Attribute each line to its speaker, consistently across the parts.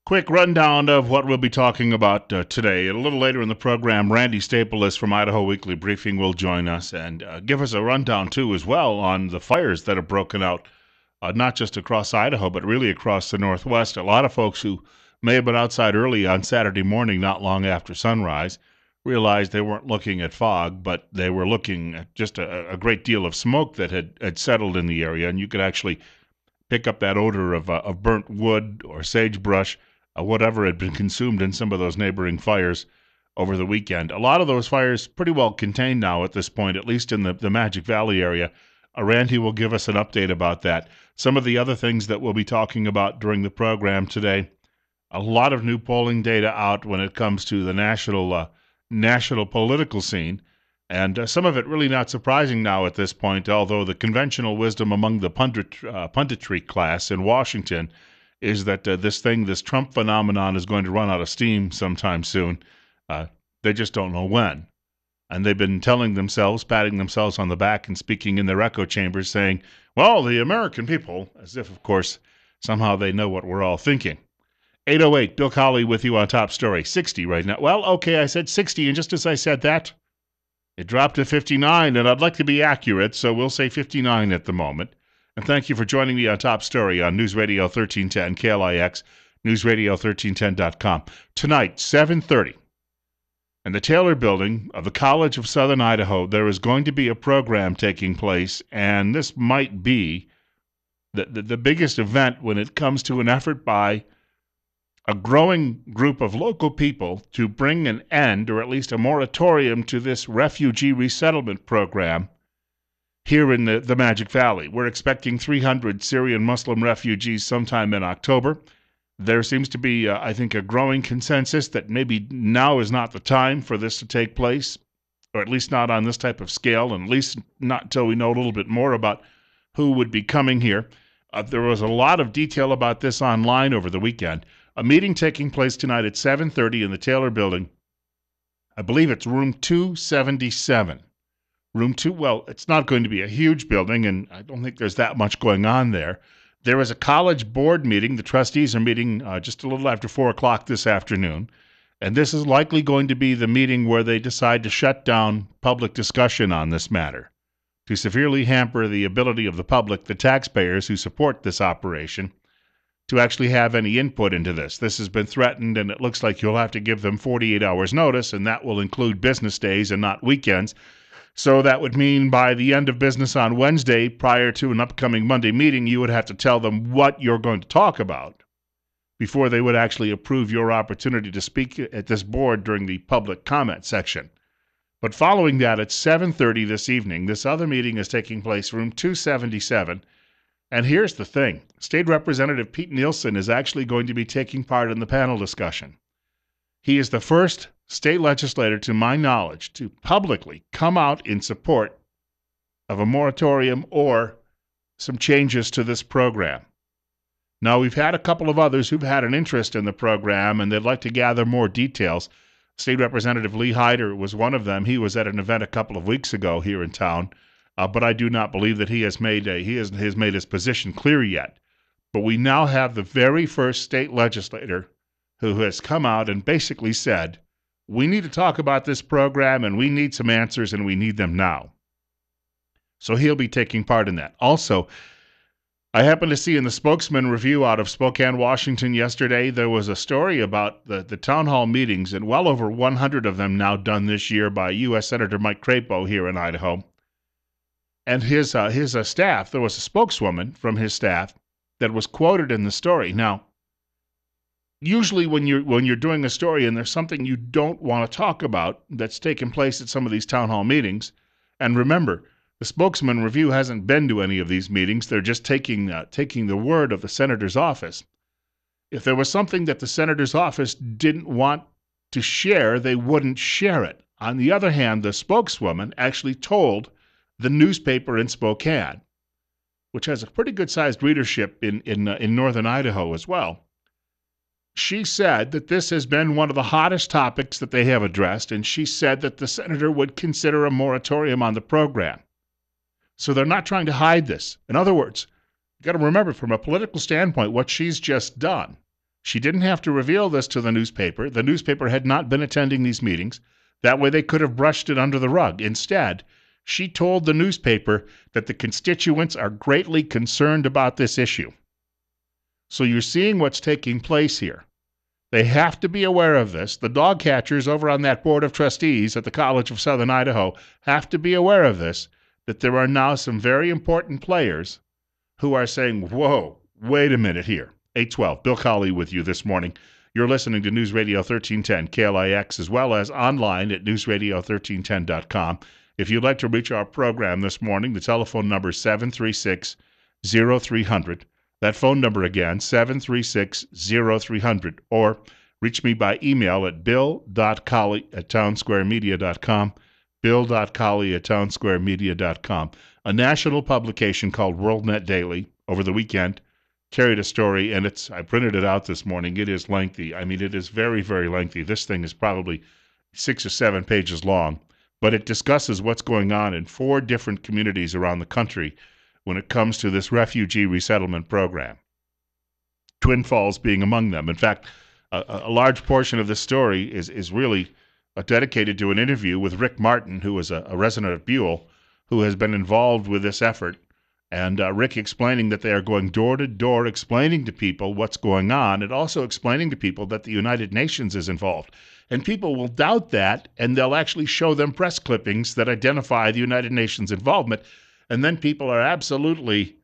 Speaker 1: Quick rundown of what we'll be talking about today. A little later in the program, Randy Staples from Idaho Weekly Briefing will join us and give us a rundown, too, as well, on the fires that have broken out, not just across Idaho, but really across the Northwest. A lot of folks who may have been outside early on Saturday morning, not long after sunrise, realized they weren't looking at fog, but they were looking at just a great deal of smoke that had settled in the area, and you could actually pick up that odor of burnt wood or sagebrush, whatever had been consumed in some of those neighboring fires over the weekend. A lot of those fires pretty well contained now at this point, at least in the Magic Valley area. Randy will give us an update about that. Some of the other things that we'll be talking about during the program today, a lot of new polling data out when it comes to the national political scene. And some of it really not surprising now at this point, although the conventional wisdom among the punditry class in Washington is that this Trump phenomenon is going to run out of steam sometime soon. They just don't know when. And they've been telling themselves, patting themselves on the back and speaking in their echo chambers saying, well, the American people, as if, of course, somehow they know what we're all thinking. 808, Bill Colley with you on Top Story. 60 right now. Well, okay, I said 60, and just as I said that, it dropped to 59, and I'd like to be accurate, so we'll say 59 at the moment. And thank you for joining me on Top Story on News Radio 1310, KLIX, newsradio1310.com. Tonight, 7:30, in the Taylor Building of the College of Southern Idaho, there is going to be a program taking place, and this might be the biggest event when it comes to an effort by a growing group of local people to bring an end, or at least a moratorium, to this refugee resettlement program here in the Magic Valley. We're expecting 300 Syrian Muslim refugees sometime in October. There seems to be, I think, a growing consensus that maybe now is not the time for this to take place, or at least not on this type of scale, and at least not until we know a little bit more about who would be coming here. There was a lot of detail about this online over the weekend. A meeting taking place tonight at 7:30 in the Taylor Building. I believe it's room 277. Room 2, well, it's not going to be a huge building, and I don't think there's that much going on there. There is a college board meeting. The trustees are meeting just a little after 4 o'clock this afternoon, and this is likely going to be the meeting where they decide to shut down public discussion on this matter, to severely hamper the ability of the public, the taxpayers who support this operation, to actually have any input into this. This has been threatened, and it looks like you'll have to give them 48 hours notice, and that will include business days and not weekends. So that would mean by the end of business on Wednesday, prior to an upcoming Monday meeting, you would have to tell them what you're going to talk about before they would actually approve your opportunity to speak at this board during the public comment section. But following that, at 7:30 this evening, this other meeting is taking place, room 277. And here's the thing. State Representative Pete Nielsen is actually going to be taking part in the panel discussion. He is the first state legislator, to my knowledge, to publicly come out in support of a moratorium or some changes to this program. Now, we've had a couple of others who've had an interest in the program, and they'd like to gather more details. State Representative Lee Hyder was one of them. He was at an event a couple of weeks ago here in town, but I do not believe that he has made his position clear yet. But we now have the very first state legislator who has come out and basically said, we need to talk about this program, and we need some answers, and we need them now. So he'll be taking part in that. Also, I happened to see in the Spokesman Review out of Spokane, Washington yesterday, there was a story about the town hall meetings, and well over 100 of them now done this year by U.S. Senator Mike Crapo here in Idaho. And his staff, there was a spokeswoman from his staff that was quoted in the story. Now, usually when you're doing a story and there's something you don't want to talk about that's taken place at some of these town hall meetings, and remember, the Spokesman Review hasn't been to any of these meetings. They're just taking the word of the senator's office. If there was something that the senator's office didn't want to share, they wouldn't share it. On the other hand, the spokeswoman actually told the newspaper in Spokane, which has a pretty good-sized readership in northern Idaho as well. She said that this has been one of the hottest topics that they have addressed, and she said that the senator would consider a moratorium on the program. So they're not trying to hide this. In other words, you got to remember from a political standpoint what she's just done. She didn't have to reveal this to the newspaper. The newspaper had not been attending these meetings. That way they could have brushed it under the rug. Instead, she told the newspaper that the constituents are greatly concerned about this issue. So you're seeing what's taking place here. They have to be aware of this. The dog catchers over on that board of trustees at the College of Southern Idaho have to be aware of this, that there are now some very important players who are saying, whoa, wait a minute here. 812, Bill Colley with you this morning. You're listening to News Radio 1310 KLIX, as well as online at newsradio1310.com. If you'd like to reach our program this morning, the telephone number is 736-0300. That phone number again, 736-0300. Or reach me by email at bill.colley@townsquaremedia.com, bill.colley@townsquaremedia.com. A national publication called WorldNet Daily over the weekend carried a story, and I printed it out this morning. It is lengthy. I mean, it is very, very lengthy. This thing is probably 6 or 7 pages long, but it discusses what's going on in 4 different communities around the country when it comes to this refugee resettlement program, Twin Falls being among them. In fact, a large portion of this story is really dedicated to an interview with Rick Martin, who is a resident of Buell, who has been involved with this effort. And Rick explaining that they are going door to door, explaining to people what's going on, and also explaining to people that the United Nations is involved. And people will doubt that, and they'll actually show them press clippings that identify the United Nations involvement. And then people are absolutely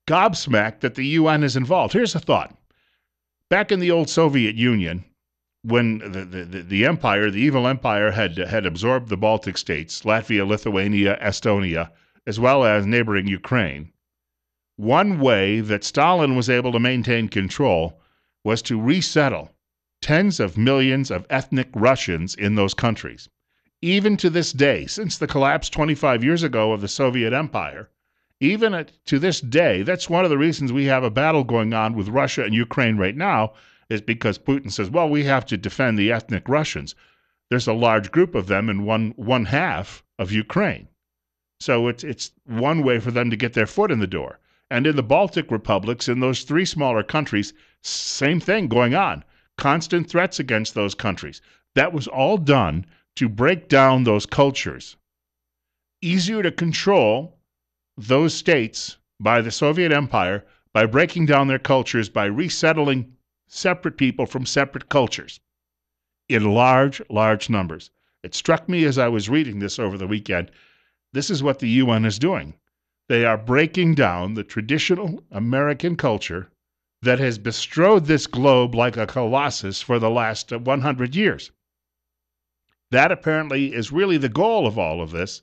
Speaker 1: gobsmacked that the UN is involved. Here's a thought. Back in the old Soviet Union, when the empire, the evil empire, had absorbed the Baltic states, Latvia, Lithuania, Estonia, as well as neighboring Ukraine, one way that Stalin was able to maintain control was to resettle tens of millions of ethnic Russians in those countries. Even to this day, since the collapse 25 years ago of the Soviet Empire, even to this day, that's one of the reasons we have a battle going on with Russia and Ukraine right now, is because Putin says, well, we have to defend the ethnic Russians. There's a large group of them in one half of Ukraine. So it's one way for them to get their foot in the door. And in the Baltic republics, in those 3 smaller countries, same thing going on. Constant threats against those countries. That was all done to break down those cultures. Easier to control those states by the Soviet Empire by breaking down their cultures, by resettling separate people from separate cultures in large, large numbers. It struck me as I was reading this over the weekend. This is what the UN is doing. They are breaking down the traditional American culture that has bestrode this globe like a colossus for the last 100 years. That apparently is really the goal of all of this.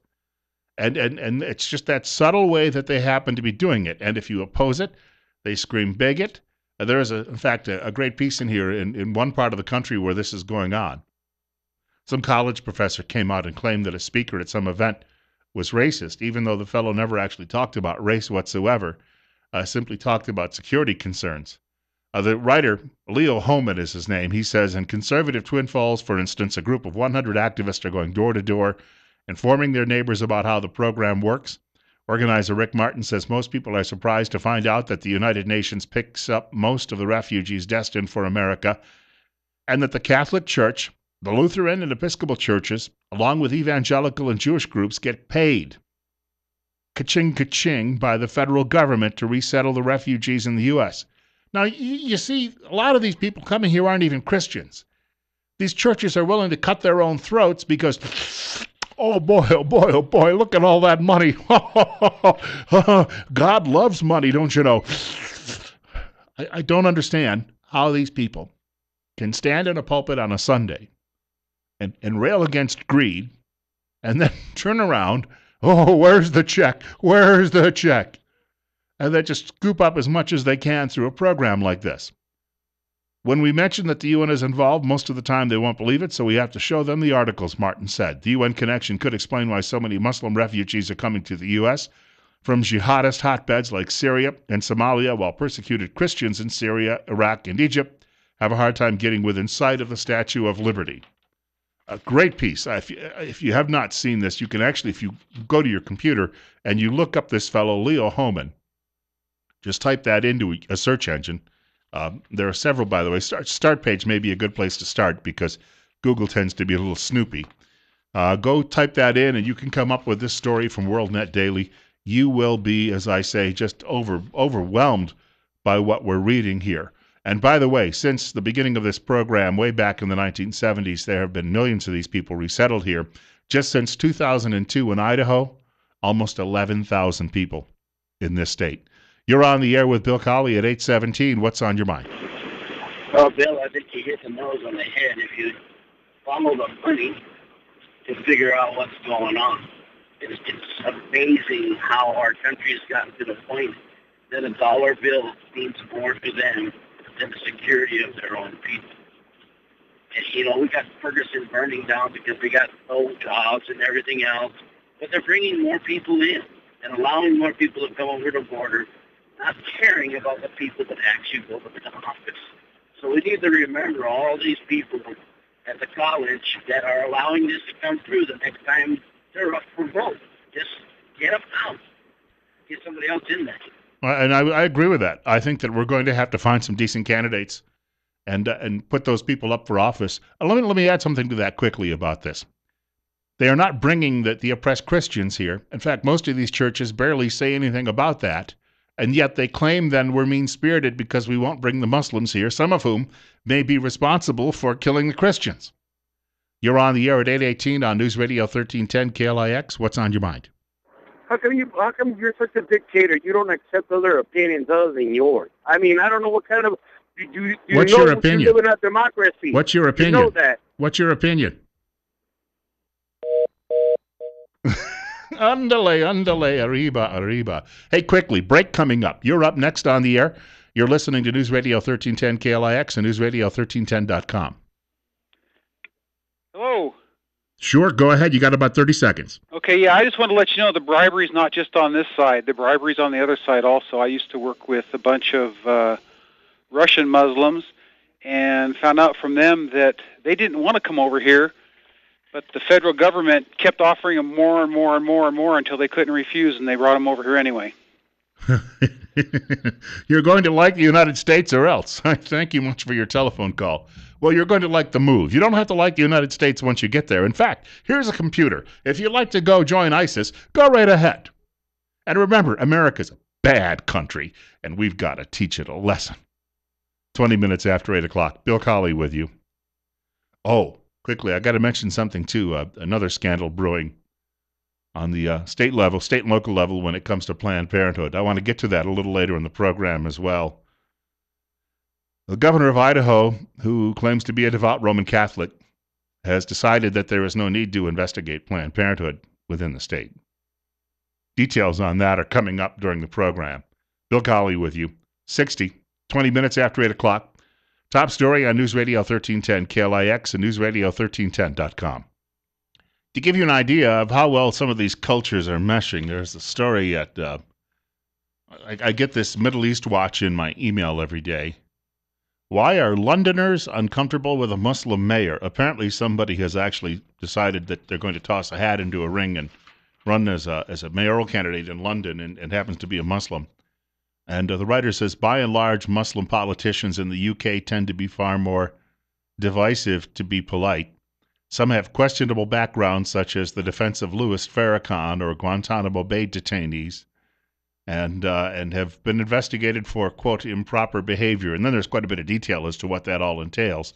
Speaker 1: And it's just that subtle way that they happen to be doing it. And if you oppose it, they scream bigot. There is, in fact, a great piece in here in one part of the country where this is going on. Some college professor came out and claimed that a speaker at some event was racist, even though the fellow never actually talked about race whatsoever, simply talked about security concerns. The writer, Leo Homan is his name, he says, in conservative Twin Falls, for instance, a group of 100 activists are going door to door, informing their neighbors about how the program works. Organizer Rick Martin says most people are surprised to find out that the United Nations picks up most of the refugees destined for America, and that the Catholic Church, the Lutheran and Episcopal churches, along with evangelical and Jewish groups, get paid, ka-ching, ka-ching, by the federal government to resettle the refugees in the U.S. Now, you see, a lot of these people coming here aren't even Christians. These churches are willing to cut their own throats because, oh boy, oh boy, oh boy, look at all that money. God loves money, don't you know? I don't understand how these people can stand in a pulpit on a Sunday and rail against greed and then turn around, oh, where's the check? Where's the check? And then just scoop up as much as they can through a program like this. When we mention that the UN is involved, most of the time they won't believe it, so we have to show them the articles, Martin said. The UN connection could explain why so many Muslim refugees are coming to the U.S. from jihadist hotbeds like Syria and Somalia, while persecuted Christians in Syria, Iraq, and Egypt have a hard time getting within sight of the Statue of Liberty. A great piece. If you have not seen this, you can actually, if you go to your computer and you look up this fellow, Leo Homan, just type that into a search engine, There are several, by the way. Start page may be a good place to start because Google tends to be a little snoopy. Go type that in, and you can come up with this story from WorldNet Daily. You will be, as I say, just overwhelmed by what we're reading here. And by the way, since the beginning of this program, way back in the 1970s, there have been millions of these people resettled here. Just since 2002 in Idaho, almost 11,000 people in this state. You're on the air with Bill Colley at 8:17. What's on your mind?
Speaker 2: Well, Bill, I think you hit the nose on the head if you follow the money to figure out what's going on. It's amazing how our country has gotten to the point that a dollar bill means more to them than the security of their own people. And, we got Ferguson burning down because we got no jobs and everything else, but they're bringing more people in and allowing more people to come over the border, not caring about the people that actually go to the office. So we need to remember all these people at the college that are allowing this to come through the next time they're up for vote. Just get them out. Get somebody else in there.
Speaker 1: And I agree with that. I think that we're going to have to find some decent candidates and put those people up for office. Let me add something to that quickly about this. They are not bringing the oppressed Christians here. In fact, most of these churches barely say anything about that, and yet they claim then we're mean-spirited because we won't bring the Muslims here, some of whom may be responsible for killing the Christians. You're on the air at 8:18 on News Radio 1310 KLIX. What's on your mind?
Speaker 3: How come you're such a dictator? You don't accept other opinions other than yours. I mean, I don't know what kind of...
Speaker 1: What's your opinion?
Speaker 3: You live in a democracy.
Speaker 1: What's your opinion?
Speaker 3: You know that.
Speaker 1: What's your opinion? Andale, arriba. Hey, quickly, break coming up. You're up next on the air. You're listening to News Radio 1310 KLIX and newsradio1310.com.
Speaker 4: Hello.
Speaker 1: Sure, go ahead. You got about 30 seconds.
Speaker 4: Okay, yeah, I just want to let you know the bribery's not just on this side. The bribery's on the other side also. I used to work with a bunch of Russian Muslims and found out from them that they didn't want to come over here, but the federal government kept offering them more and more and more and more until they couldn't refuse, and they brought them over here anyway.
Speaker 1: You're going to like the United States or else. Thank you much for your telephone call. Well, you're going to like the move. You don't have to like the United States once you get there. In fact, here's a computer. If you'd like to go join ISIS, go right ahead. And remember, America's a bad country, and we've got to teach it a lesson. 20 minutes after 8 o'clock. Bill Colley with you. Oh, quickly, I got to mention something, too. Another scandal brewing on the state and local level when it comes to Planned Parenthood. I want to get to that a little later in the program as well. The governor of Idaho, who claims to be a devout Roman Catholic, has decided that there is no need to investigate Planned Parenthood within the state. Details on that are coming up during the program. Bill Colley with you. 20 minutes after 8 o'clock. Top story on News Radio 1310 KLIX and newsradio1310.com. To give you an idea of how well some of these cultures are meshing, there's a story at... I get this Middle East watch in my email every day. Why are Londoners uncomfortable with a Muslim mayor? Apparently somebody has actually decided that they're going to toss a hat into a ring and run as a mayoral candidate in London and happens to be a Muslim. And the writer says, by and large, Muslim politicians in the UK tend to be far more divisive, to be polite. Some have questionable backgrounds, such as the defense of Louis Farrakhan or Guantanamo Bay detainees, and have been investigated for, quote, improper behavior. And then there's quite a bit of detail as to what that all entails.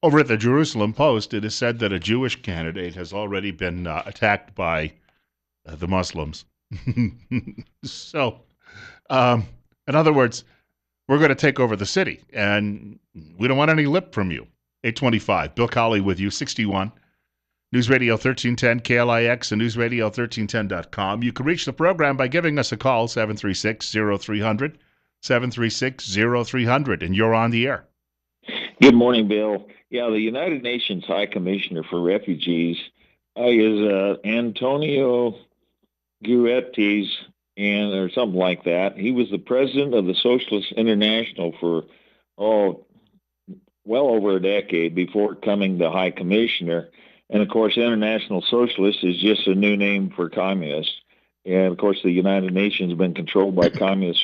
Speaker 1: Over at the Jerusalem Post, it is said that a Jewish candidate has already been attacked by the Muslims. So, in other words, we're going to take over the city, and we don't want any lip from you. 825, Bill Colley with you, 61. News Radio 1310, KLIX, and newsradio1310.com. You can reach the program by giving us a call, 736-0300, 736-0300, and you're on the air.
Speaker 5: Good morning, Bill. Yeah, the United Nations High Commissioner for Refugees is Antonio Guterres, or something like that. He was the president of the Socialist International for, well over a decade before coming the High Commissioner. And, of course, International Socialist is just a new name for communist. And, of course, the United Nations has been controlled by communists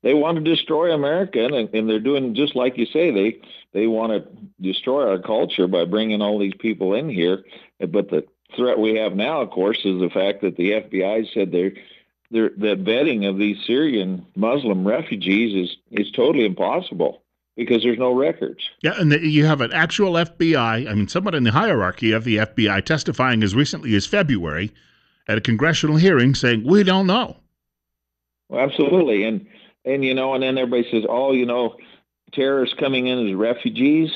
Speaker 5: they want to destroy America, and they're doing just like you say. They want to destroy our culture by bringing all these people in here. But the threat we have now, of course, is the fact that the FBI said the vetting of these Syrian Muslim refugees is totally impossible because there's no records.
Speaker 1: Yeah, and you have an actual FBI, I mean, someone in the hierarchy of the FBI testifying as recently as February at a congressional hearing saying, we don't know.
Speaker 5: Well, absolutely. And then everybody says, terrorists coming in as refugees.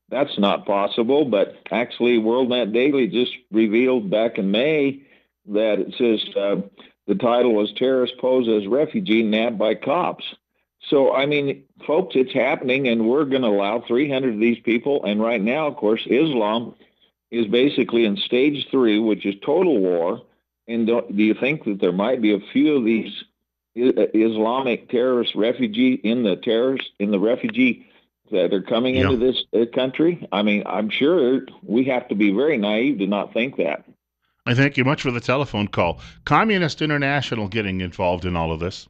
Speaker 5: That's not possible. But actually, WorldNet Daily just revealed back in May that it says the title was Terrorists Pose as Refugee Nabbed by Cops. So, I mean, folks, it's happening, and we're going to allow 300 of these people. And right now, of course, Islam is basically in stage 3, which is total war. And do you think that there might be a few of these Islamic terrorist refugee refugee that are coming into this country? I mean, I'm sure we have to be very naive to not think that.
Speaker 1: I thank you much for the telephone call. Communist International getting involved in all of this.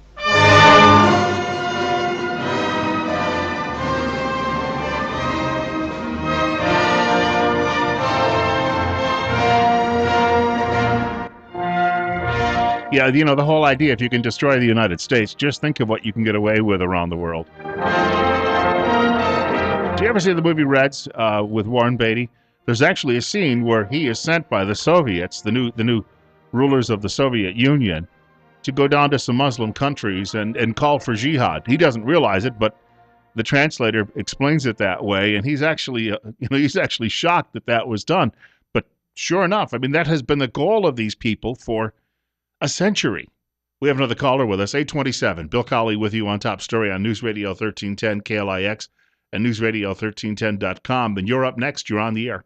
Speaker 1: Yeah, the whole idea, if you can destroy the United States, just think of what you can get away with around the world. Do you ever see the movie Reds with Warren Beatty? There's actually a scene where he is sent by the Soviets, the new rulers of the Soviet Union, to go down to some Muslim countries and call for jihad. He doesn't realize it, but the translator explains it that way, and he's actually shocked that was done. But sure enough, I mean, that has been the goal of these people for a century. We have another caller with us, 827. Bill Colley with you on Top Story on News Radio 1310 KLIX and newsradio1310.com. And you're up next. You're on the air.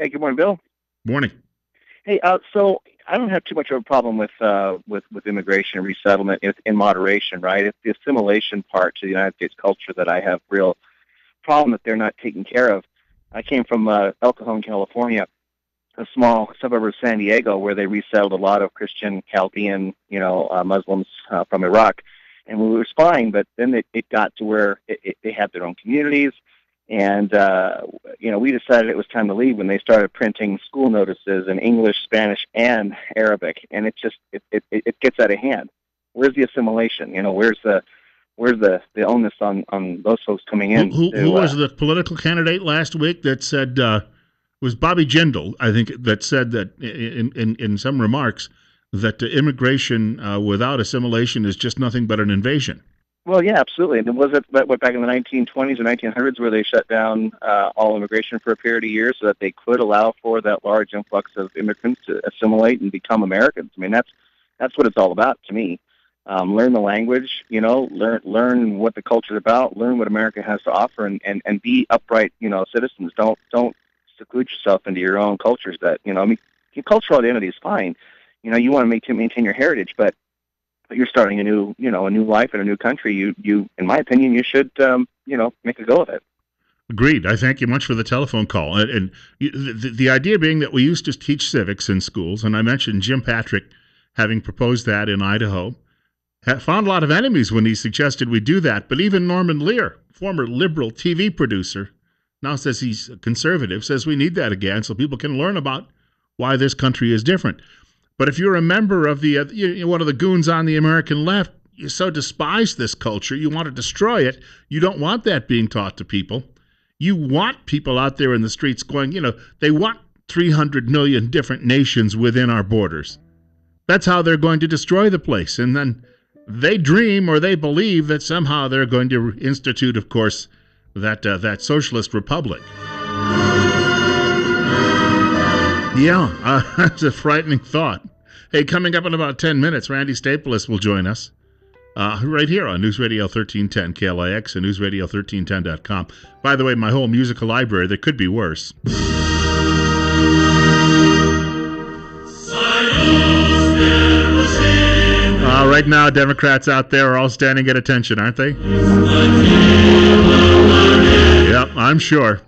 Speaker 6: Hey, good morning, Bill.
Speaker 1: Morning.
Speaker 6: Hey, so I don't have too much of a problem with immigration and resettlement in moderation, right? It's the assimilation part to the United States culture that I have real problem that they're not taking care of. I came from El Cajon, California, a small suburb of San Diego, where they resettled a lot of Christian, Chaldean, Muslims from Iraq, and we were fine. But then it got to where they had their own communities, and we decided it was time to leave when they started printing school notices in English, Spanish, and Arabic, and it gets out of hand. Where's the assimilation? Where's the onus on those folks coming in?
Speaker 1: Who was the political candidate last week that said? Was Bobby Jindal, I think, that said that in some remarks that immigration without assimilation is just nothing but an invasion.
Speaker 6: Well, yeah, absolutely. And was it back in the 1920s or 1900s where they shut down all immigration for a period of years so that they could allow for that large influx of immigrants to assimilate and become Americans? I mean, that's what it's all about to me. Learn the language, learn what the culture is about, learn what America has to offer, and be upright, citizens. Don't seclude yourself into your own cultures that, your cultural identity is fine. You want to maintain your heritage, but you're starting a new life in a new country. You, in my opinion, you should, make a go of it.
Speaker 1: Agreed. I thank you much for the telephone call. And the idea being that we used to teach civics in schools, and I mentioned Jim Patrick having proposed that in Idaho, found a lot of enemies when he suggested we do that. But even Norman Lear, former liberal TV producer, now says he's a conservative, says we need that again so people can learn about why this country is different. But if you're a member of one of the goons on the American left, you so despise this culture, you want to destroy it, you don't want that being taught to people. You want people out there in the streets going, they want 300 million different nations within our borders. That's how they're going to destroy the place. And then they dream or they believe that somehow they're going to institute, of course, that socialist republic. Yeah, that's a frightening thought. Hey, coming up in about 10 minutes, Randy Staples will join us right here on News Radio 1310 KLIX and newsradio1310.com. By the way, my whole musical library, that could be worse. Right now, Democrats out there are all standing at attention, aren't they? Yep, I'm sure.